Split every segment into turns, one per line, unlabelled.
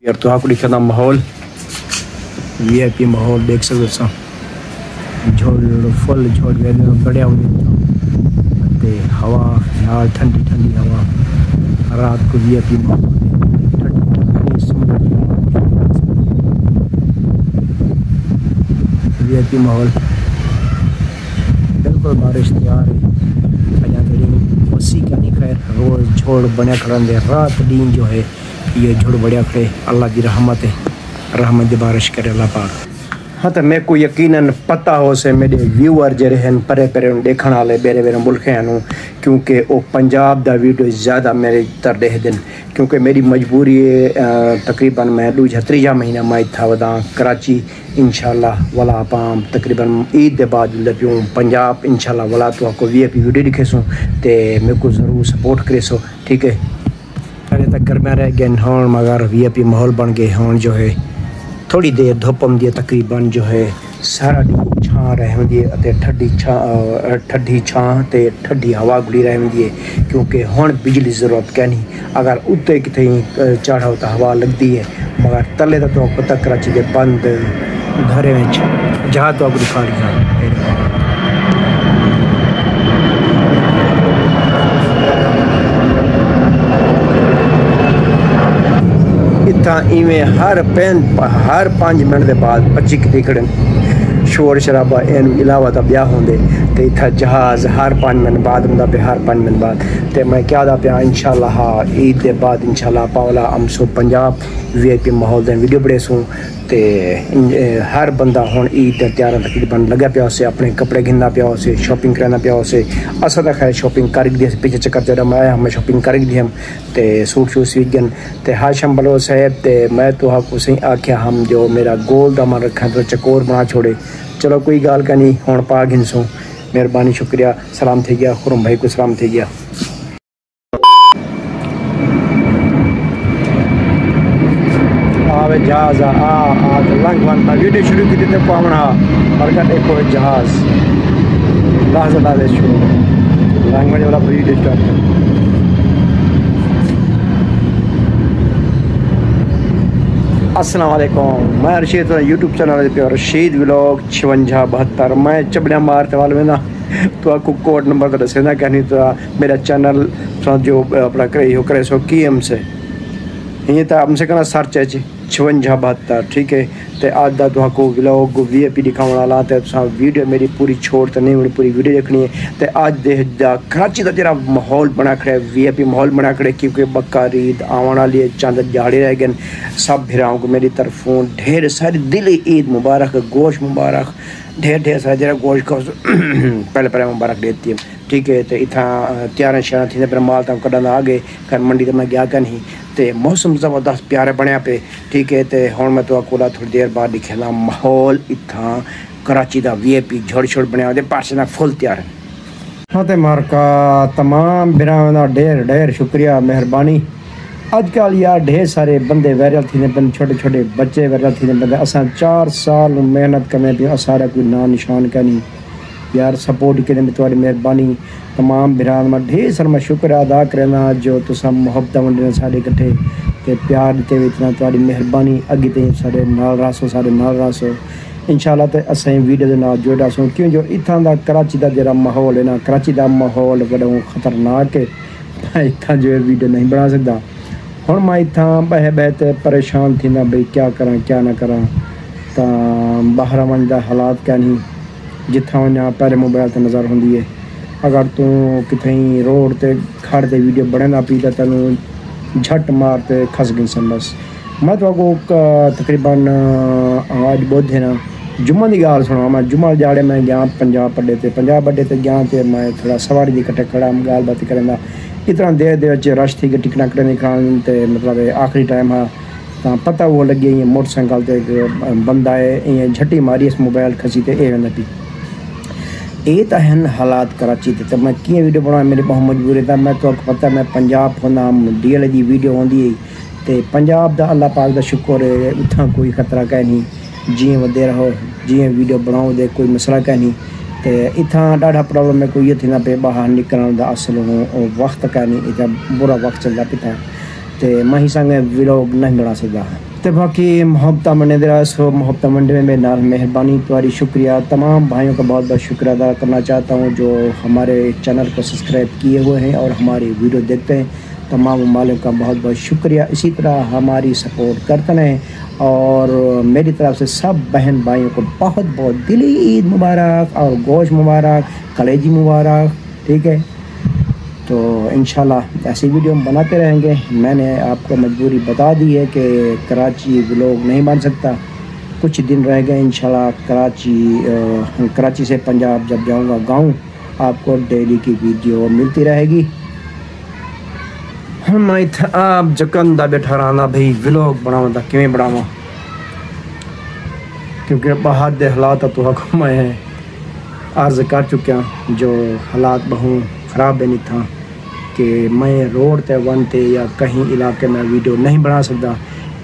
यार तो आपको दिखा माहौल वीआईपी माहौल देख सकते हो झोड़ फुल झोड़ बढ़िया होंगे हवा नाल ठंडी ठंडी हवा रात को वीआईपी माहौल वीआईपी माहौल बिल्कुल बारिश तैयार है उसी का नहीं खैर रोज़ झोड़ बढ़िया खड़े रात दिन जो है ये झोड़ बढ़िया खड़े अल्लाह की रहमत है रहमत बारिश करे अल्लाह पाक। हाँ तो मेरे को यकीनन पता हो से मेरे व्यूअर जरे हैं परे परे देखने वाले बेरे बेरे मुल्क हैं क्योंकि वो पंजाब दा वीडियो ज़्यादा मेरे तर देह दिन क्योंकि मेरी मजबूरी है तकरीबन मैं दूजा त्रीजा महीना मैं था वदा कराची इंशाल्लाह वाला पाम तकरीबन ईद के बाद लप्यूँ पंजाब इंशाल्लाह वाला तो आपको वीआईपी वीडियो दिखे सो तो मेरे को ज़रूर सपोर्ट करे सो ठीक है। पहले तक गर्मियाँ रह गए हों मगर वीआईपी माहौल बन गए हों जो है थोड़ी देर धुप आँदी तकरीबन जो है सारा दिन छां रहंदी है ठंडी छां ते ठंडी हवा गुड़ी रहंदी है क्योंकि हुण बिजली ज़रूरत क्या नहीं अगर उत्ते कितें चढ़ाओ तो हवा लगती है मगर तले तो पता कराची के बंद घरे में जहाँ तो आपको दिखा लिया इतना इवें हर 5 मिनट के बाद 25 कितने शोर शराबा इन इलावा तो ब्याह होंगे तो इतना जहाज़ हर 5 मिनट बाद होंगे पे हर 5 मिनट बाद तो मैं क्या दा पाया इंशाल्लाह हाँ ईद के बाद इंशाल्लाह पावला हम सो पंजाब वीआईपी माहौल दे वीडियो बड़े सूँ तो हर बंदा हुण ईद त्यार तकरीबन लगा पिया उसे अपने कपड़े घिनना पिया उसे शॉपिंग कराना पिया उसे असा तो खैर शॉपिंग कर दी पीछे चक्कर चढ़ा मैं आया हमें शॉपिंग कर दी हम तो सूट शूट सीगन तो हाशम बलो साहब तो मैं तो आपको सही आख्या हम जो मेरा गोल का मन रखा तो चकोर बना छोड़े चलो कोई गाल का नहीं हुण पा घिनसो मेहरबानी शुक्रिया सलाम थी गया खुरम भाई को सलाम थी गया। जहाज़ आ लंघ वन वीडियो शुरू की थी पावना और देखो जहाज़ लाजला शुरू लंघ वाला वीडियो स्टार्ट कर। अस्सलाम वालेकुम मैं रशीद यूट्यूब चैनल पे रशीद व्लॉग 5672 मैं चबड़िया मारते वाले ना तो आपको कोड नंबर तो दसेना कहनी तो मेरा चैनल जो अपना करे सो की एम से ये तो हमसे कहना सर्च है 5672 ठीक है। तो आज दा तो आपको व्लॉग वीआईपी दिखाने वाला तो वीडियो मेरी पूरी छोड़ तो नहीं मेरी पूरी वीडियो देखनी है। तो आज देख कराची का जरा माहौल बना खड़े वीआईपी माहौल बना खड़े क्योंकि बकरीद आने वाली है चंद दिहाड़े रह गए सब भिराओं को मेरी तरफों ढेर सारी दिली ईद मुबारक गोश्त मुबारक ढेर सारा जरा गोश्त का पहले मुबारक देती है ठीक है। तो इतना तैयार शहर थी पर माल तो कड़ा आ गए घर मंडी तो मैं गया क्या नहीं तो मौसम ज़बरदस्त प्यारे बनया पे ठीक है। तो हुण मैं तो कोला थोड़ी देर बाद दिखेला माहौल इतना कराची का वीआईपी झोड़ छोड़ बनया पार्सल फुल तैयार। हाँ तो मारका तमाम बिरावां दा ढेर शुक्रिया मेहरबानी। अजकल यार ढेर सारे बंदे वायरल थी बंदे छोटे छोटे बच्चे वायरल थी बंदे असा 4 साल मेहनत करने पे सारा कोई ना निशान का नहीं यार सपोर्ट के लिए तुम्हारी मेहरबानी तमाम बिरान में ढेर सारा मैं शुक्र अदा करना जो तुसा मोहब्बत वंडने सारे कट्ठे ते प्यार दिते इतना तुम्हारी मेहरबानी अगे ते सारे नाल रासो इंशाल्लाह तो असें वीडियो के नाल जोड़ा सो क्यों जो इतना दा कराची का जरा माहौल है ना कराची का माहौल बड़ा खतरनाक है मैं इतना जो वीडियो नहीं बना सकता हुण मैं इतना बह तो परेशान थी ना भाई क्या करा क्या ना करा तो बाहर वन का हालात क्या नहीं जिथा वहाँ पहले मोबाइल तो नज़र होंगी है अगर तू कितें रोड ते खड़ ते वीडियो बना पी तो तेन झट मार ते खस गई सन बस। मैं तो तकरीबन आज बुध है ना जुम्मा की गाल सुना मैं जुम्मा जाड़े मैं गया पंजाब अड्डे ते गया तो मैं थोड़ा सवारी की कट्ठे खड़ा गाल बात करना इतना देर रश थी टिकटा कटने खान तो मतलब आखिरी टाइम हाँ तो पता वो लगे इं मोटरसाइकिल ते बंदा है इं झटी मारी इस मोबाइल खसी तो ये पी ये तो हैं हालात कराची ते। तो मैं किए वीडियो बना मेरी बहुत मजबूरी था मैं तो पता मैं पंजाब होना DL की वीडियो आँदी तो पंजाब का अल्लाह पाक का शुक्र है उतना कोई खतरा कह नहीं जी वधे रहो जी वीडियो बनाओ दे कोई मसला कह नहीं तो इतना ढा प्रॉब्लम है कोई थी ना पे बाहर निकलने का असल वक्त कह नहीं इतना बुरा वक्त चलता पिता तो मैं ही संग व्लॉग नहीं बना सकता। तो बाकी मोहब्बत मंडे दे सो मोहब्बत मंडे में मेरे नाल मेहरबानी तुम्हारी शुक्रिया। तमाम भाइयों का बहुत बहुत शुक्रिया अदा करना चाहता हूँ जो हमारे चैनल को सब्सक्राइब किए हुए हैं और हमारी वीडियो देखते हैं। तमाम मालिक का बहुत बहुत शुक्रिया। इसी तरह हमारी सपोर्ट करते रहें और मेरी तरफ से सब बहन भाइयों को बहुत बहुत दिली ईद मुबारक और गोश्त मुबारक, कलेजी मुबारक। ठीक है, तो इंशाल्लाह ऐसी वीडियो हम बनाते रहेंगे। मैंने आपको मजबूरी बता दी है कि कराची व्लॉग नहीं बन सकता, कुछ दिन रह गए इंशाल्लाह। कराची से पंजाब जब जाऊंगा गांव, आपको डेली की वीडियो मिलती रहेगी। मैं आप जकंदा बैठा रहा भाई व्लॉग बनावा था किमें बनावा, क्योंकि बाहर दे हालात तो मैं अर्ज कर चुका जो हालात बहुत ख़राब नहीं था कि मैं रोड ते वन ते या कहीं इलाके में वीडियो नहीं बना सकता,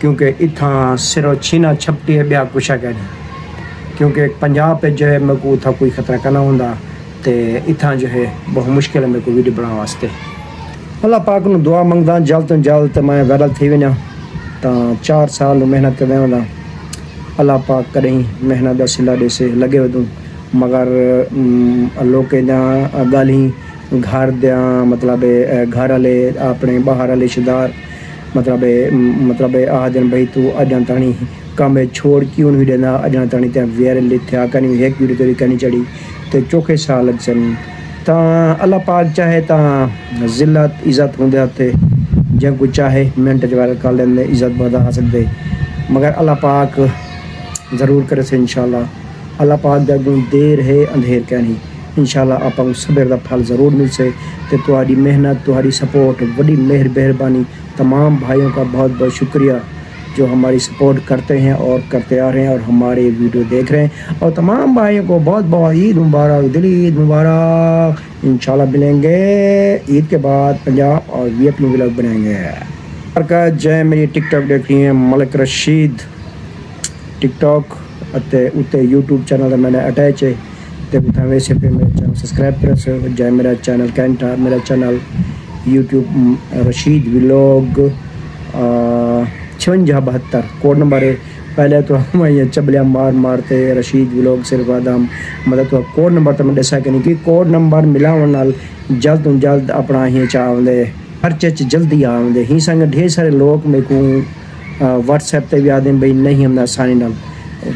क्योंकि इतना सिर्फ छीना छपटी है ब्याह कुछ है नहीं। क्योंकि पंजाब पे जो है मेरे को था कोई खतरा करना होंदा तो इतना जो है बहुत मुश्किल है मेरे को वीडियो बनाने वास्ते। अल्लाह पाक नूं दुआ मंगदा जल्द तो जल्द मैं वायरल थी वञा, तो 4 साल मेहनत करदा होंदा। अल्लाह पाक करें मेहनत का सिला ॾिसे लगे वधूं, मगर लोकें गाली घर दिया मतलब घर वाले अपने बाहर वाले रिश्तेदार मतलब आ दिन भाई तू अजा ताणी कम छोड़ क्यों नहीं देना, अजा ताणी ते वेर लिथ्या कहीं एक वीडियो तेरी कहीं चढ़ी तो चौखे साल लग सन। तो अल्लाह पाक चाहे तो जिल्लत इज़्ज़त होंदे हथे जो कोई चाहे मिनट वायरल कर लेंदे, इज़्ज़त बढ़ा सकते, मगर अल्लाह पाक ज़रूर करे से इंशाल्लाह। अल्लाह पाक दे अगों देर है अंधेर कहनी, इंशाल्लाह आप सबर का फल ज़रूर मिल से। तो तुम्हारी मेहनत तुम्हारी सपोर्ट बड़ी मेहरबानी। तमाम भाइयों का बहुत बहुत शुक्रिया जो हमारी सपोर्ट करते हैं और करते आ रहे हैं और हमारे वीडियो देख रहे हैं। और तमाम भाइयों को बहुत बहुत ईद मुबारक, दिली ईद मुबारक। इंशाल्लाह मिलेंगे ईद के बाद पंजाब और वीआईपी व्लॉग बनाएंगे। जय मेरी टिकटॉक देख रही है मलिक रशीद टिकटॉक उत्ते यूट्यूब चैनल मैंने अटैच है, तो वैसे पे मेरे चैनल सब्सक्राइब कर जाए। मेरा चैनल कैंटा, मेरा channel YouTube Rashid vlog 5672 code number है। पहले तो हम ये चबलिया मारते रशीद व्लॉग सिर्फ आदम मतलब तो कोड नंबर तो मैं दसा कि नहीं कि कोड नंबर मिलावन नाल जल्द तो जल्द अपना ही चाहते हर चीज जल्दी आते ही संग। ढेर सारे लोग मेरे को व्हाट्सएप पे भी आते भाई नहीं हमने आसानी नाल,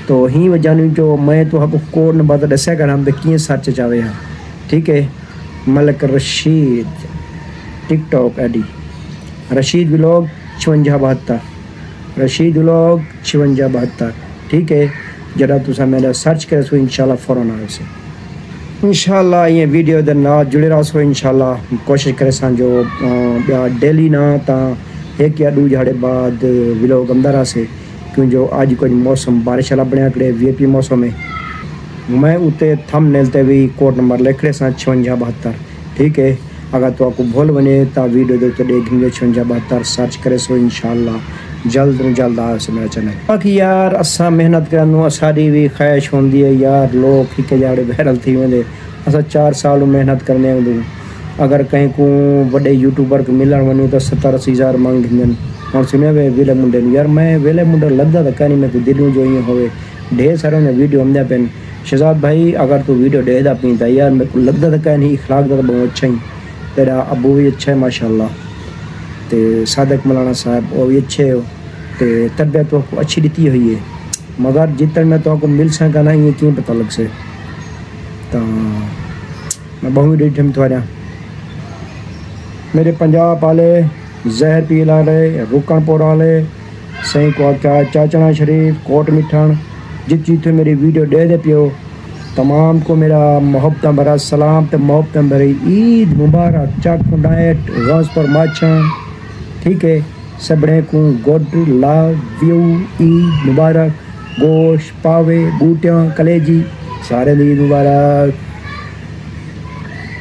तो ही वजह जो मैं तो आपको कोड नंबर तो दसा कर हम कि सर्च चाहे हाँ। ठीक है, Malik Rashid TikTok I D Rashid vlog 5672 Rashid vlog 5672। ठीक है, जरा तुसा मेरा सर्च करे सो इंशाल्लाह फ़ौरन आए से इंशाल्लाह ये वीडियो दे नाल जुड़े रहो सो। इंशाल्लाह कोशिश करे सा जो डेली ना ता एक या 2 झाड़े बाद व्लॉग अंदर आ से, क्यों जो आज कुछ मौसम बारिश वाला बनया करे वीआईपी मौसम में। मैं उत्ते थंबनेल ते भी कोड नंबर लिख रहे सा 5672। ठीक है, अगर तो आपको भूल बने तो वीडियो दे तो देखेंगे 5672 सर्च करे सो इंशाल्लाह जल्द तो जल्द आ से मेरा चैनल। बाकी यार असा मेहनत करूँ असारी भी ख्वाहिश होंगी है यार लोग हिक जाड़े वायरल थी वेंदे। असा 4 साल मेहनत करने हूँ, अगर कहीं को बड़े यूट्यूबर को मिलन वनूँ तो 70-80 हज़ार मंग हिंदन। और सुनिया वे वेले मुंडे यार मैं वेले मुंडे लगता था कहीं मेरे को दिलों जो ही होवे ढेर सारे ने वीडियो हमने पेन शहजाद भाई अगर तू वीडियो दे दा पी था यार मेरे को लगता था कहीं अखलाक का तो बहुत अच्छा ही, तेरा अबू भी अच्छा है माशाल्लाह, तो सादक मौलाना साहब वो भी अच्छे हो, तो तरबियत तो अच्छी दी हुई है, मगर जितने मैं तो मिल सका ना ये क्यों पता लग से। तो मैं बहुत डेट थोड़ा मेरे पंजाब वाले जहर पील वाले रुकनपुर वाले सही को क्या चाचना शरीफ कोट मिठन जित जिते मेरी वीडियो दे पियो तमाम को मेरा मोहब्बत भरा सलाम तो मोहब्बत भरी ईद मुबारक चक डाइट गज पर माछा। ठीक है, सबने को गुड लव यू ईद मुबारक गोश पावे बूटियाँ कलेजी सारे ईद मुबारक।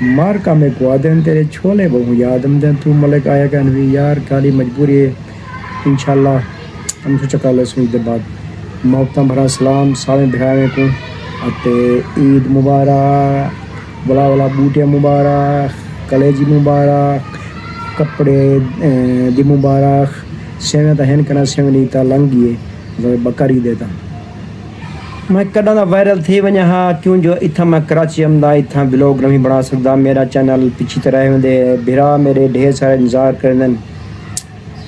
मार का में को आदन तेरे छोले बहु याद हम तू मलिक आया कहन भी यार काली मजबूरी है। इंशाल्लाह हम सोचा कल ईद के बाद मोहब्बत भरा सलाम सारे भाइयों को अते ईद मुबारक बला बला बूटियाँ मुबारक कलेजी मुबारक कपड़े दी मुबारक सेवें तो हैं कना सेवनी तो लंघी है बकरी देता मैं कदा दा वायरल थी वञा हाँ क्यों जो इतना मैं कराची आमदा इतना ब्लॉग नहीं बना सकता मेरा चैनल पिछी तरह होंगे बिरा मेरे ढेर सारे इंतजार कर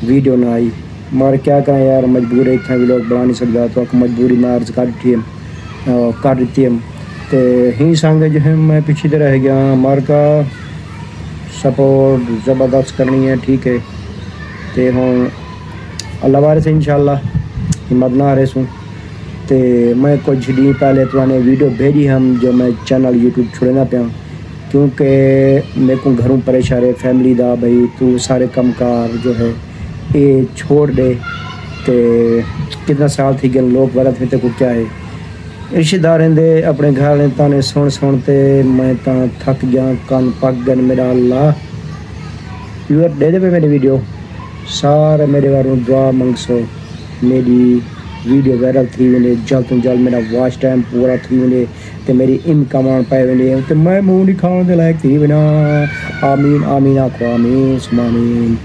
वीडियो ना आई मगर क्या करें यार मजबूर है इतना ब्लॉग बना नहीं सकता तो मजबूरी में अर्ज कर दी तो ही संग जो है मैं पीछे तरह गया मार का सपोर्ट ज़बरदस्त करनी है ठीक है तो हूँ अल्लाह वारे से इंशाल्लाह हिम्मत ना हारे सूँ तो मैं कुछ डी पहले तुमने वीडियो भेजी हम जो मैं चैनल यूट्यूब छोड़ना पाया क्योंकि मेरे को घरों परेशान है फैमिली दा भाई तू सारे कमकार जो है ये छोड़ दे तो कितना साल थी गए लोग वरत में तो क्या है रिश्तेदार रहते अपने घर वाले ताने सुनते मैं तो थक गया कान पक गए मेरा अल्लाह व्यूअर दे दे मेरी वीडियो सारे मेरे वालों दुआ मंगसो मेरी वीडियो वायरल थी वने जल्द तो जल्द मेरा वॉच टाइम पूरा थी वने तो मेरी इनकम आन पाए वने तो मैं मुँह नहीं खाने के लायक थी बिना आमीन आमीन आखो आमीन सुमामीन।